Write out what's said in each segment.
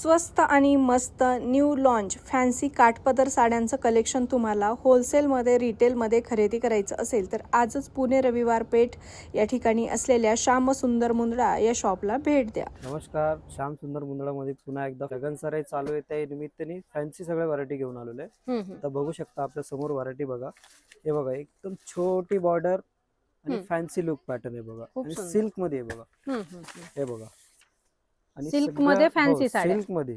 स्वस्त आणि मस्त न्यू लॉन्च फॅन्सी काठपदर साड्यांचं कलेक्शन तुम्हाला होलसेलमध्ये रिटेलमध्ये खरेदी करायचं असेल तर आजच पुणे रविवार पेठ या ठिकाणी असलेल्या श्याम सुंदर मुंदडा या शॉपला भेट द्या. नमस्कार, श्याम सुंदर मुंदडामध्ये पुन्हा एकदा गगन सराई चालू आहे. त्या निमित्ताने फॅन्सी सगळ्या व्हरायटी घेऊन आलेलो आहे. तर बघू शकता आपल्या समोर व्हरायटी बघा. हे बघा एकदम छोटी बॉर्डर आणि फॅन्सी लुक पॅटर्न आहे बघा. आणि सिल्क मध्ये आहे बघा. हे बघा आणि सिल्क मध्ये फॅन्सी साड्या. सिल्क मध्ये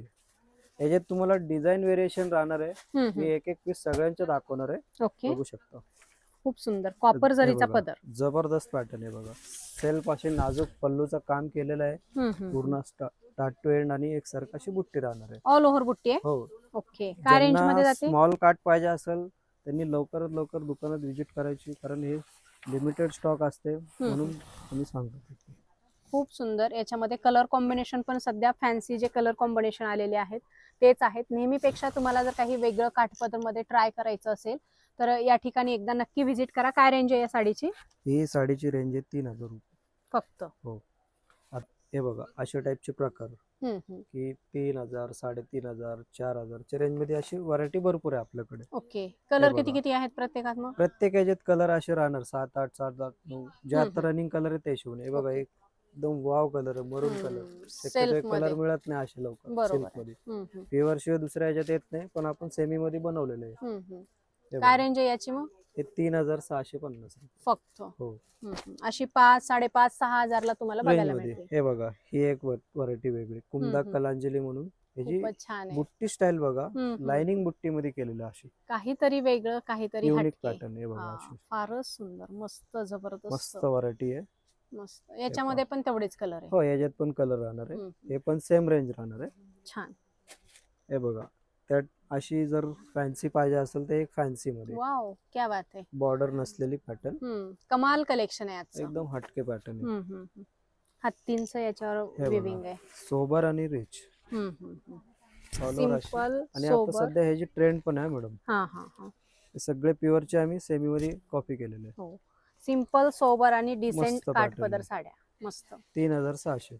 याच्यात तुम्हाला डिझाईन व्हेरिएशन राहणार आहे. मी एक एक पीस सगळ्यांचे दाखवणार आहे. ओके, बघू शकता. खूप सुंदर कॉपर जरीचा पदर, जबरदस्त पॅटर्न आहे बघा. सेल्फ असे नाजूक पल्लूचं काम केलेलं आहे. पूर्ण स्टार्ट टू एंड आणि एक सारखी बुट्टी राहणार आहे. ऑल ओव्हर बुट्टी आहे. हो. ओके, काय रेंज मध्ये ज्यांना जाते? स्मॉल कार्ट पाहिजे असेल त्यांनी लवकरात लवकर दुकानात व्हिजिट करायची, कारण हे लिमिटेड स्टॉक असते म्हणून आम्ही सांगतो. खूप सुंदर. याच्यामध्ये कलर कॉम्बिनेशन पण सध्या फॅन्सी जे कलर कॉम्बिनेशन आलेले आहेत तेच आहेत. नेहमीपेक्षा तुम्हाला जर काही वेगळं काठपदर मध्ये ट्राय करायचं असेल तर या ठिकाणी एकदा नक्की व्हिजिट करा. काय रेंज आहे या साडीची? ही साडीची रेंज आहे 3000 रुपये फक्त. हो. हे बघा अशा टाइपचे प्रकार की 3000, 3500, 4000 च्या रेंज मध्ये अशी व्हरायटी भरपूर आहे आपल्याकडे. ओके, कलर किती किती आहेत प्रत्येकात? मग प्रत्येक याच्यात कलर असे राहणार 7, 8, 7, 8, 9 जे आता रनिंग कलर आहे त्या हिशोबाने. हे बघा एक एकदम वाव कलर आहे, मरून कलर. कलर मिळत नाही असे लवकर सिल्क मध्ये. प्युअर शिवाय दुसऱ्या याच्यात येत नाही, पण आपण सेमी मध्ये बनवलेलं आहे. काय रेंज आहे याची? मग हे 3650 फक्त. हो. अशी 5, 5.5, 6,000 ला तुम्हाला बघायला मिळते. हे बघा ही एक व्हरायटी वेगळी कुंदा कलांजली म्हणून. खूपच छान आहे. बुट्टी स्टाईल बघा. लाइनिंग बुट्टी मध्ये केलेलं अशी काहीतरी वेगळं, काहीतरी युनिक पॅटर्न. हे बघा अशी फारच सुंदर, मस्त, जबरदस्त, मस्त व्हरायटी आहे. मस्त. याच्यामध्ये पण तेवढेच कलर आहे? हो, याच्यात पण कलर राहणार आहे. हे पण सेम रेंज राहणार आहे. छान. हे बघा त्यात अशी जर फॅन्सी पाहिजे असेल तर एक फॅन्सी मध्ये. वाव, क्या बात आहे. बॉर्डर नसलेली पॅटर्न. कमाल कलेक्शन आहे आजचं. एकदम हटके पॅटर्न आहे. हत्तींचं याच्यावर विविंग आहे. सोबर आणि रिच. सिंपल आणि आता सध्या ह्याची ट्रेंड पण आहे मॅडम. हे सगळे प्युअरचे आम्ही सेमी मध्ये कॉपी केलेले. हो, सिंपल सोबर आणि डिसेंट काठपदर साड्या. मस्त. 3600.